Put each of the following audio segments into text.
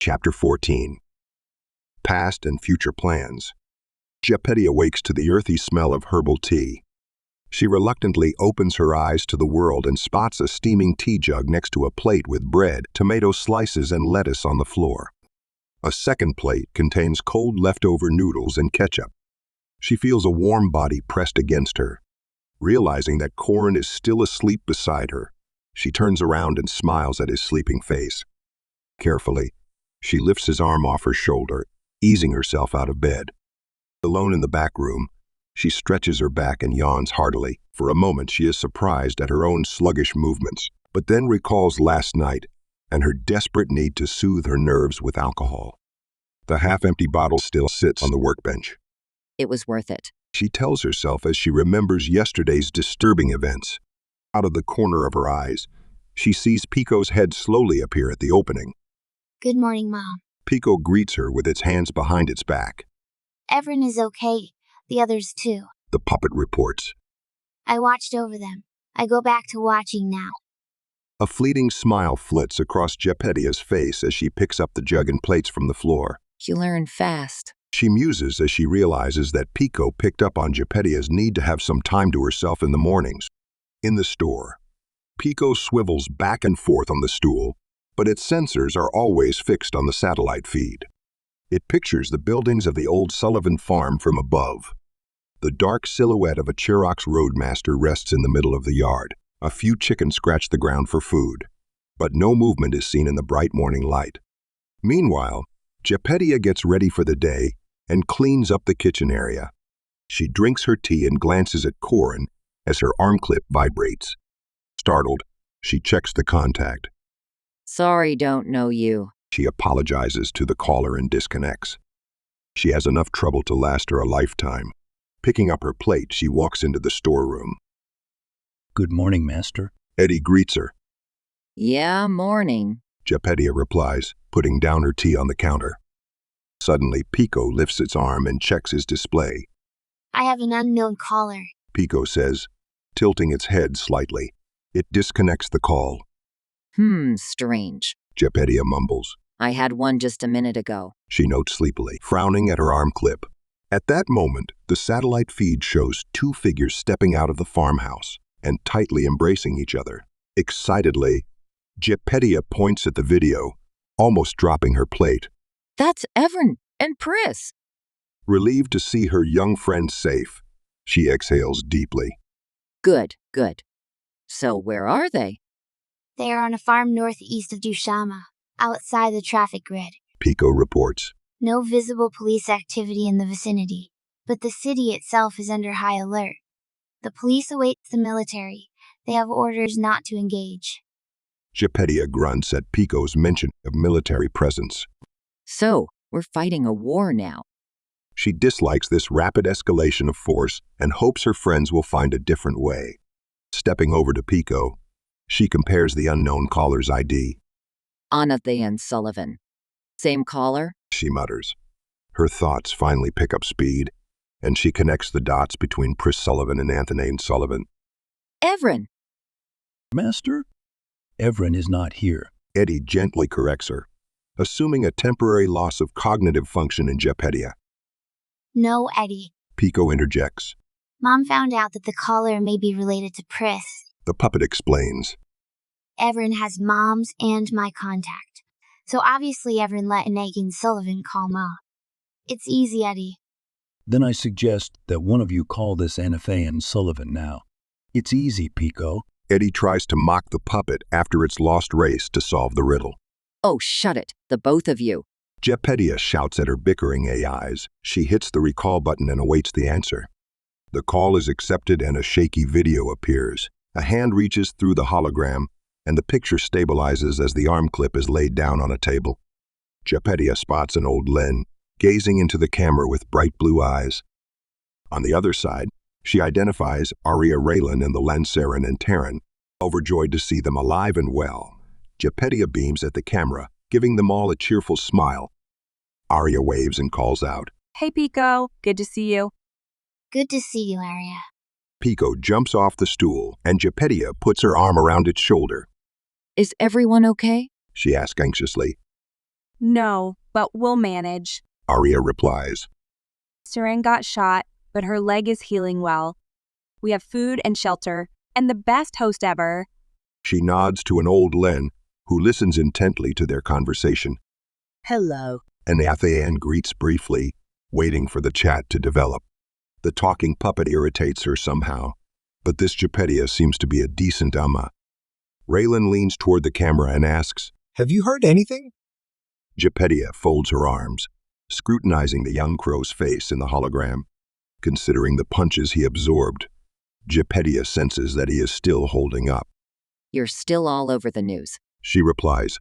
Chapter 14. Past and Future Plans. Gepetto awakes to the earthy smell of herbal tea. She reluctantly opens her eyes to the world and spots a steaming tea jug next to a plate with bread, tomato slices, and lettuce on the floor. A second plate contains cold leftover noodles and ketchup. She feels a warm body pressed against her. Realizing that Corin is still asleep beside her, she turns around and smiles at his sleeping face. Carefully, she lifts his arm off her shoulder, easing herself out of bed. Alone in the back room, she stretches her back and yawns heartily. For a moment, she is surprised at her own sluggish movements, but then recalls last night and her desperate need to soothe her nerves with alcohol. The half-empty bottle still sits on the workbench. It was worth it, She tells herself as she remembers yesterday's disturbing events. Out of the corner of her eyes, she sees Pico's head slowly appear at the opening. Good morning, Mom. Pico greets her with its hands behind its back. Everyone is okay. The others too. The puppet reports. I watched over them. I go back to watching now. A fleeting smile flits across Gepetto's face as she picks up the jug and plates from the floor. you learn fast. She muses as she realizes that Pico picked up on Gepetto's need to have some time to herself in the mornings. In the store, Pico swivels back and forth on the stool, but its sensors are always fixed on the satellite feed. It pictures the buildings of the old Sullivan farm from above. The dark silhouette of a Chirox Roadmaster rests in the middle of the yard. A few chickens scratch the ground for food, but no movement is seen in the bright morning light. Meanwhile, Gepetto gets ready for the day and cleans up the kitchen area. She drinks her tea and glances at Corin as her arm clip vibrates. Startled, she checks the contact. Sorry, don't know you. She apologizes to the caller and disconnects. She has enough trouble to last her a lifetime. Picking up her plate, she walks into the storeroom. Good morning, Master. Eddie greets her. Yeah, morning. Gepetto replies, putting down her tea on the counter. Suddenly, Pico lifts its arm and checks his display. I have an unknown caller. Pico says, tilting its head slightly. It disconnects the call. Strange. Gepetto mumbles. I had one just a minute ago. She notes sleepily, frowning at her arm clip. At that moment, the satellite feed shows two figures stepping out of the farmhouse and tightly embracing each other. Excitedly, Gepetto points at the video, almost dropping her plate. That's Everin and Pris. Relieved to see her young friend safe, she exhales deeply. Good. So where are they? They are on a farm northeast of Dushama, outside the traffic grid. Pico reports. No visible police activity in the vicinity, but the city itself is under high alert. The police await the military. They have orders not to engage. Gepetto grunts at Pico's mention of military presence. So, we're fighting a war now. She dislikes this rapid escalation of force and hopes her friends will find a different way. Stepping over to Pico, she compares the unknown caller's ID. Anathan Sullivan. Same caller? She mutters. Her thoughts finally pick up speed, and she connects the dots between Pris Sullivan and Anthony Sullivan. Everin. Master? Everin is not here. Eddie gently corrects her, assuming a temporary loss of cognitive function in Gepetto. No, Eddie. Pico interjects. Mom found out that the caller may be related to Pris. The puppet explains. Everin has Mom's and my contact. So obviously Everin let Anathan Sullivan call Mom. It's easy, Eddie. Then I suggest that one of you call this Anathan Sullivan now. It's easy, Pico. Eddie tries to mock the puppet after its lost race to solve the riddle. Oh, shut it, the both of you. Gepetto shouts at her bickering AIs. She hits the recall button and awaits the answer. The call is accepted and a shaky video appears. A hand reaches through the hologram, and the picture stabilizes as the arm clip is laid down on a table. Gepetto spots an old Len, gazing into the camera with bright blue eyes. On the other side, she identifies Aria Raylan and the Lanceran and Terran, overjoyed to see them alive and well. Gepetto beams at the camera, giving them all a cheerful smile. Aria waves and calls out. Hey, Pico. Good to see you. Good to see you, Aria. Pico jumps off the stool, and Gepetto puts her arm around its shoulder. Is everyone okay? She asks anxiously. No, but we'll manage. Arya replies. Seren got shot, but her leg is healing well. We have food and shelter, and the best host ever. She nods to an old Len, who listens intently to their conversation. Hello. Anathien greets briefly, waiting for the chat to develop. The talking puppet irritates her somehow, but this Gepedia seems to be a decent Amma. Raylan leans toward the camera and asks, Have you heard anything? Gepedia folds her arms, scrutinizing the young crow's face in the hologram. Considering the punches he absorbed, Gepedia senses that he is still holding up. You're still all over the news. She replies,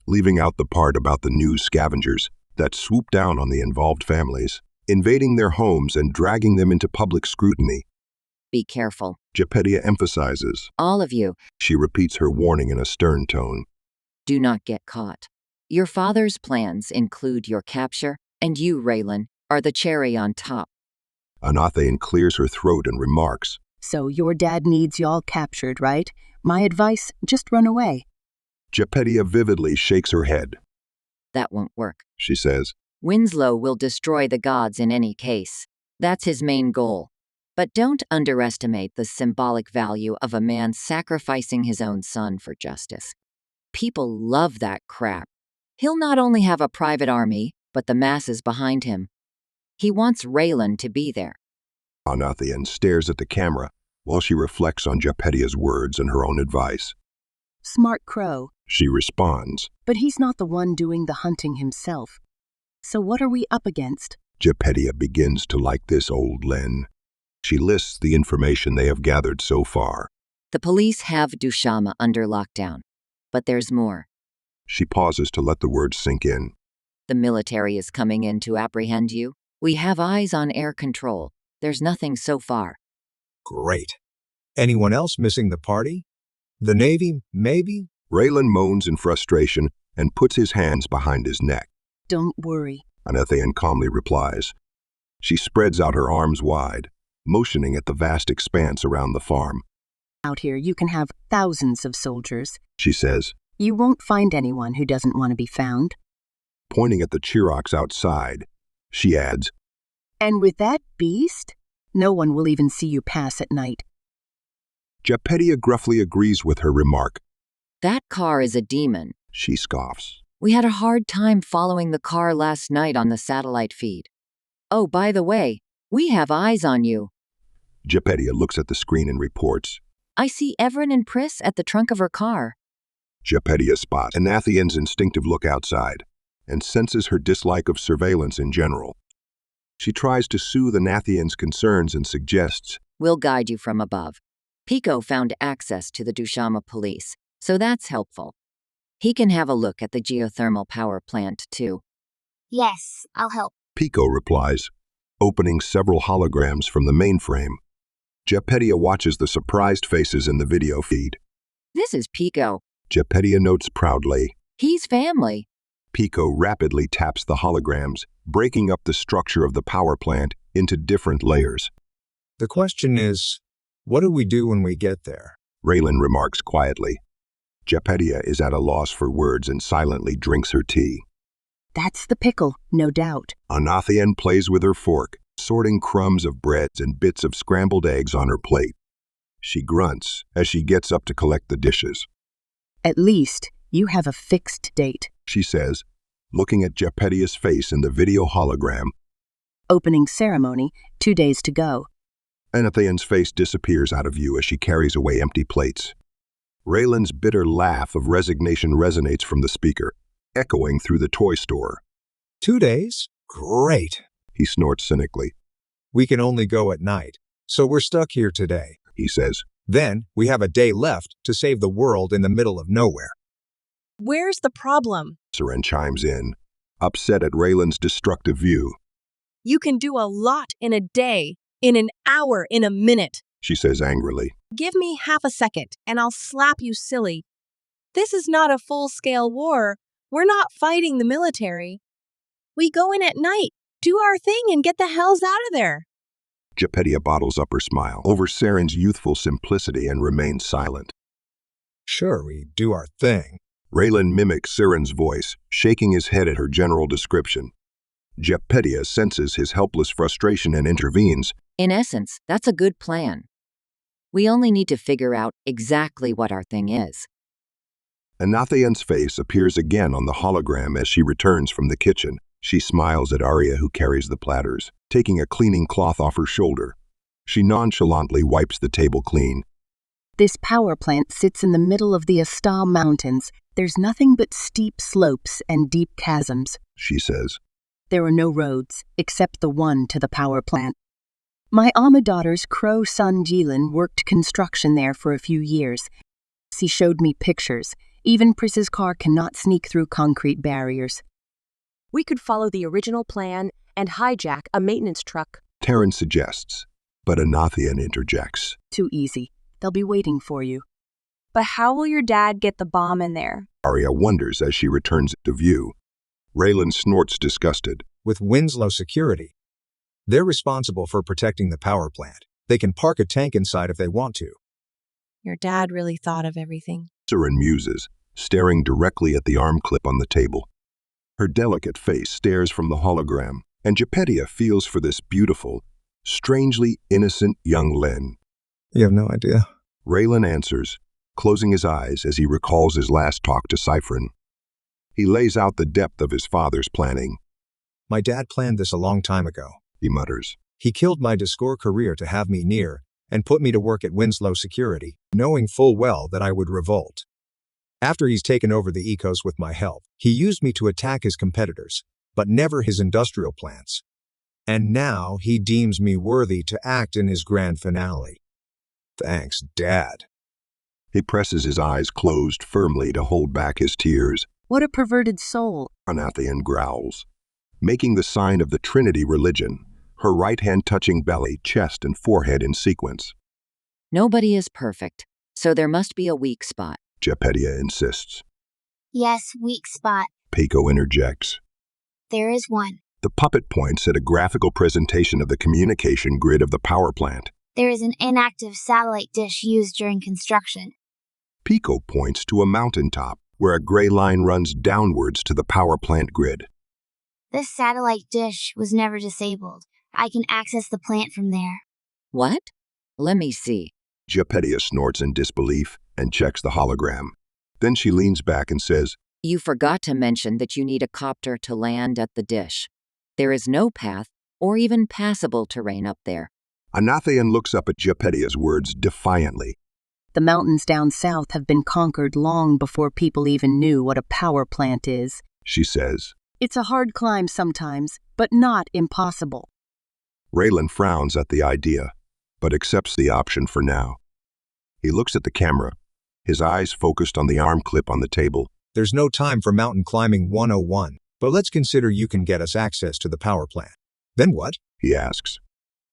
leaving out the part about the news scavengers that swoop down on the involved families, invading their homes and dragging them into public scrutiny. Be careful. Gepedia emphasizes. All of you, She repeats her warning in a stern tone. do not get caught. Your father's plans include your capture, and you, Raylan, are the cherry on top. Anathien clears her throat and remarks. So your dad needs y'all captured, right? My advice, just run away. Gepedia vividly shakes her head. That won't work. She says, Winslow will destroy the gods in any case. That's his main goal. But don't underestimate the symbolic value of a man sacrificing his own son for justice. People love that crap. He'll not only have a private army, but the masses behind him. He wants Raylan to be there. Anathien stares at the camera while she reflects on Gepedia's words and her own advice. Smart crow, She responds. but he's not the one doing the hunting himself. So what are we up against? Gepedia begins to like this old Len. She lists the information they have gathered so far. The police have Dushama under lockdown. But there's more. She pauses to let the words sink in. The military is coming in to apprehend you. We have eyes on air control. There's nothing so far. Great. Anyone else missing the party? The Navy, maybe? Raylan moans in frustration and puts his hands behind his neck. Don't worry. Anathien calmly replies. She spreads out her arms wide, motioning at the vast expanse around the farm. Out here you can have thousands of soldiers. She says, You won't find anyone who doesn't want to be found. pointing at the Chirocs outside. She adds, And with that beast, no one will even see you pass at night. Gepedia gruffly agrees with her remark. That car is a demon. She scoffs. We had a hard time following the car last night on the satellite feed. Oh, by the way, we have eyes on you. Gepedia looks at the screen and reports. I see Everin and Pris at the trunk of her car. Gepedia spots Anathien's instinctive look outside and senses her dislike of surveillance in general. She tries to soothe Anathien's concerns and suggests, We'll guide you from above. Pico found access to the Dushama police, so that's helpful. He can have a look at the geothermal power plant, too. Yes, I'll help. Pico replies, opening several holograms from the mainframe. Gepedia watches the surprised faces in the video feed. This is Pico. Gepedia notes proudly. He's family. Pico rapidly taps the holograms, breaking up the structure of the power plant into different layers. The question is, what do we do when we get there? Raylan remarks quietly. Gepedia is at a loss for words and silently drinks her tea. That's the pickle, no doubt. Anathien plays with her fork, sorting crumbs of breads and bits of scrambled eggs on her plate. She grunts as she gets up to collect the dishes. At least, you have a fixed date. She says, looking at Gepedia's face in the video hologram. Opening ceremony, 2 days to go. Anathien's face disappears out of view as she carries away empty plates. Raylan's bitter laugh of resignation resonates from the speaker, echoing through the toy store. 2 days? Great. He snorts cynically. We can only go at night, so we're stuck here today. He says, Then we have a day left to save the world in the middle of nowhere. Where's the problem? Seren chimes in, upset at Raylan's destructive view. You can do a lot in a day, in an hour, in a minute. She says angrily. Give me half a second, and I'll slap you silly. This is not a full-scale war. We're not fighting the military. We go in at night, do our thing, and get the hells out of there. Gepedia bottles up her smile over Seren's youthful simplicity and remains silent. Sure, we do our thing. Raylan mimics Seren's voice, shaking his head at her general description. Gepedia senses his helpless frustration and intervenes. In essence, that's a good plan. We only need to figure out exactly what our thing is. Anathian's face appears again on the hologram as she returns from the kitchen. She smiles at Arya, who carries the platters, taking a cleaning cloth off her shoulder. She nonchalantly wipes the table clean. This power plant sits in the middle of the Astal Mountains. There's nothing but steep slopes and deep chasms, She says. There are no roads, except the one to the power plant. My Amidaughter's crow son Jilin worked construction there for a few years. He showed me pictures. Even Pris's car cannot sneak through concrete barriers. We could follow the original plan and hijack a maintenance truck. Terran suggests, but Anathian interjects. Too easy. They'll be waiting for you. But how will your dad get the bomb in there? Arya wonders as she returns to view. Raylan snorts disgusted. With Winslow Security. They're responsible for protecting the power plant. They can park a tank inside if they want to. Your dad really thought of everything. Seren muses, staring directly at the arm clip on the table. Her delicate face stares from the hologram, and Gepedia feels for this beautiful, strangely innocent young Len. You have no idea. Raylan answers, closing his eyes as he recalls his last talk to Cyphron. He lays out the depth of his father's planning. My dad planned this a long time ago. He mutters. He killed my Discord career to have me near and put me to work at Winslow Security, knowing full well that I would revolt. After he's taken over the Ecos with my help, he used me to attack his competitors, but never his industrial plants. And now he deems me worthy to act in his grand finale. Thanks, Dad. He presses his eyes closed firmly to hold back his tears. What a perverted soul. Anathian growls, making the sign of the Trinity religion, her right hand touching belly, chest, and forehead in sequence. Nobody is perfect, so there must be a weak spot. Gepedia insists. Yes, weak spot. Pico interjects. There is one. The puppet points at a graphical presentation of the communication grid of the power plant. There is an inactive satellite dish used during construction. Pico points to a mountaintop where a gray line runs downwards to the power plant grid. This satellite dish was never disabled. I can access the plant from there. What? Let me see. Gepedia snorts in disbelief and checks the hologram. Then she leans back and says, You forgot to mention that you need a copter to land at the dish. There is no path or even passable terrain up there. Anathian looks up at Gepedia's words defiantly. The mountains down south have been conquered long before people even knew what a power plant is. She says. It's a hard climb sometimes, but not impossible. Raylan frowns at the idea, but accepts the option for now. He looks at the camera, his eyes focused on the arm clip on the table. There's no time for mountain climbing 101, but let's consider you can get us access to the power plant. Then what? He asks.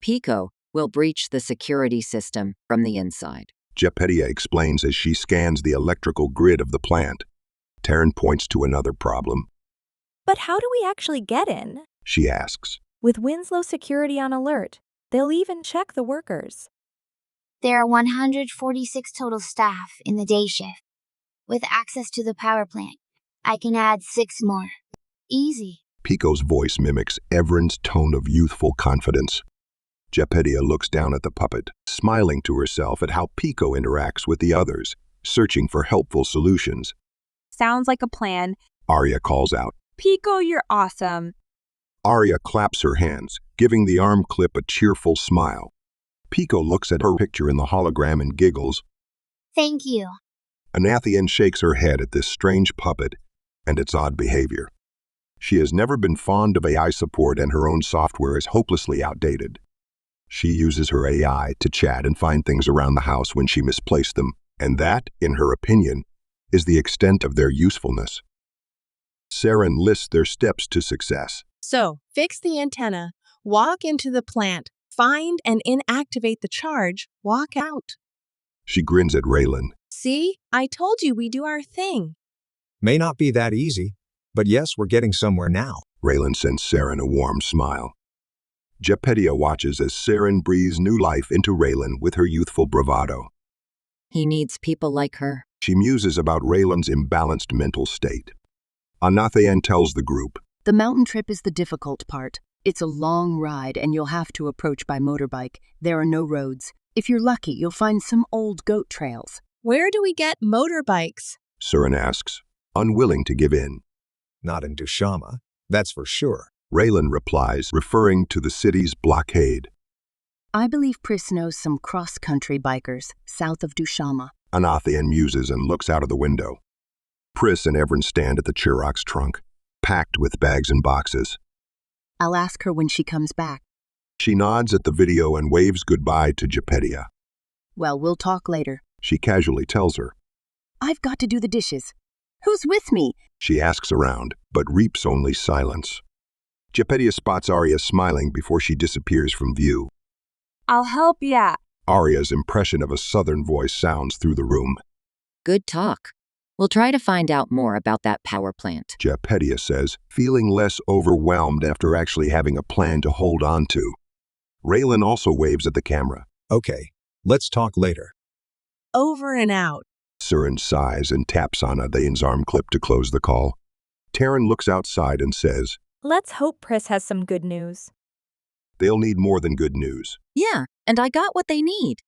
Pico will breach the security system from the inside. Gepedia explains as she scans the electrical grid of the plant. Terran points to another problem. But how do we actually get in? She asks. With Winslow Security on alert, they'll even check the workers. There are 146 total staff in the day shift. With access to the power plant, I can add 6 more. Easy. Pico's voice mimics Evren's tone of youthful confidence. Gepedia looks down at the puppet, smiling to herself at how Pico interacts with the others, searching for helpful solutions. Sounds like a plan. Arya calls out. Pico, you're awesome. Arya claps her hands, giving the arm clip a cheerful smile. Pico looks at her picture in the hologram and giggles. Thank you. Anathian shakes her head at this strange puppet and its odd behavior. She has never been fond of AI support, and her own software is hopelessly outdated. She uses her AI to chat and find things around the house when she misplaced them, and that, in her opinion, is the extent of their usefulness. Seren lists their steps to success. So, fix the antenna, walk into the plant, find and inactivate the charge, walk out. She grins at Raylan. See? I told you we do our thing. May not be that easy, but yes, we're getting somewhere now. Raylan sends Seren a warm smile. Gepedia watches as Seren breathes new life into Raylan with her youthful bravado. He needs people like her. She muses about Raylan's imbalanced mental state. Anathaen tells the group, The mountain trip is the difficult part. It's a long ride and you'll have to approach by motorbike. There are no roads. If you're lucky, you'll find some old goat trails. Where do we get motorbikes? Surin asks, unwilling to give in. Not in Dushama, that's for sure. Raylan replies, referring to the city's blockade. I believe Pris knows some cross-country bikers south of Dushama. Anathaen muses and looks out of the window. Pris and Evren stand at the Chiroc's trunk, packed with bags and boxes. I'll ask her when she comes back. She nods at the video and waves goodbye to Jepedia. Well, we'll talk later. She casually tells her. I've got to do the dishes. Who's with me? She asks around, but reaps only silence. Jepedia spots Arya smiling before she disappears from view. I'll help ya. Arya's impression of a southern voice sounds through the room. Good talk. We'll try to find out more about that power plant. Jepedia says, feeling less overwhelmed after actually having a plan to hold on to. Raylan also waves at the camera. Okay, let's talk later. Over and out. Surin sighs and taps Anathaen's arm clip to close the call. Taryn looks outside and says, Let's hope Pris has some good news. they'll need more than good news. Yeah, and I got what they need.